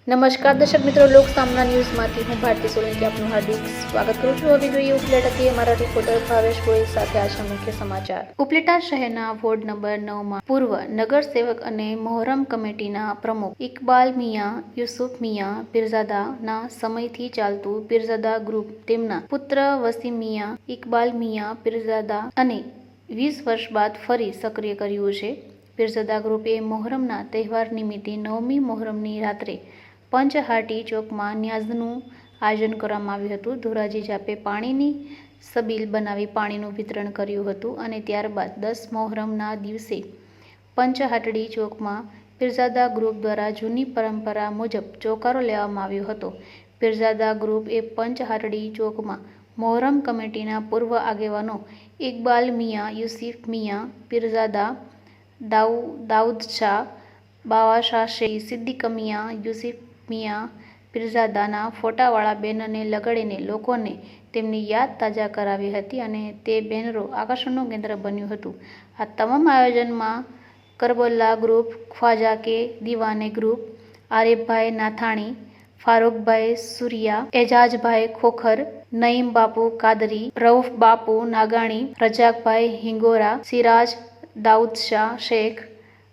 નમસ્કાર દર્શક મિત્રો, લોક સામના ન્યૂઝમાંથી હું ભારતી સોલંકી આપનું હાર્દિક સ્વાગત કરું છું। હવે જોઈએ ઉપલેટાથી અમારા રિપોર્ટર ભાવેશ ગોહિલ સાથે આજના મુખ્ય સમાચાર। ઉપલેટા શહેરના વોર્ડ નંબર 9માં પૂર્વ નગરસેવક અને મોહરમ કમિટીના પ્રમુખ ઇકબાલ મિયા યુસુફ મિયા પીરઝાદાના સમયથી ચાલતું પીરઝાદા ગ્રુપ તેમના પુત્ર વસીમ મિયા ઇકબાલ મિયા પીરઝાદા અને 20 વર્ષ બાદ ફરી સક્રિય કર્યું છે। પીરઝાદા ગ્રુપે મોહરમના તહેવાર નિમિત્તે 9મી મોહરમની રાત્રે પંચહાટી ચોકમાં ન્યાઝનું આયોજન કરવામાં આવ્યું હતું। ધોરાજી જાપે પાણીની સબીલ બનાવી પાણીનું વિતરણ કર્યું હતું અને ત્યારબાદ 10 મોહરમના દિવસે પંચહાટડી ચોકમાં પીરઝાદા ગ્રુપ દ્વારા જૂની પરંપરા મુજબ ચોકારો લેવામાં આવ્યો હતો। પીરઝાદા ગ્રુપ એ પંચહાટડી ચોકમાં મોહરમ કમિટીના પૂર્વ આગેવાનો ઇકબાલ મિયા યુસુફ મિયા પીરઝાદા, દાઉદ શાહ, બાવા શાહ શેખ, સિદ્દીક મિયા યુસુફ મિયા પીરઝાદાના ફોટાવાળા બેનરને લગાડીને લોકોને તેમની યાદ તાજા કરાવી હતી અને તે બેનરો આકર્ષણનું કેન્દ્ર બન્યું હતું। આ તમામ આયોજનમાં કરબલા ગ્રુપ, ખ્વાજા કે દીવાને ગ્રુપ, આરિફભાઈ નાથાણી, ફારૂકભાઈ સુરિયા, એજાજભાઈ ખોખર, નઈમ બાપુ કાદરી, રઉફ બાપુ નાગાણી, રજાકભાઈ હિંગોરા, સિરાજ, દાઉદ શાહ શેખ,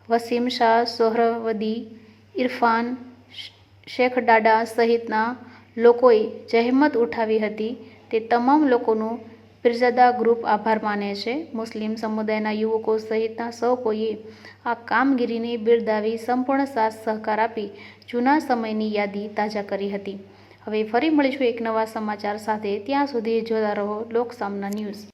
વસીમ શાહ સોહરવદી, ઇરફાન શેખડાડા સહિતના લોકોએ જહેમત ઉઠાવી હતી। તે તમામ લોકોનો પીરઝાદા ગ્રુપ આભાર માને છે। મુસ્લિમ સમુદાયના યુવકો સહિતના સૌ કોઈએ આ કામગીરીને બિરદાવી સંપૂર્ણ સાથ સહકાર આપી જૂના સમયની યાદી તાજા કરી હતી। હવે ફરી મળીશું એક નવા સમાચાર સાથે, ત્યાં સુધી જોતા રહો લોક સામના ન્યૂઝ।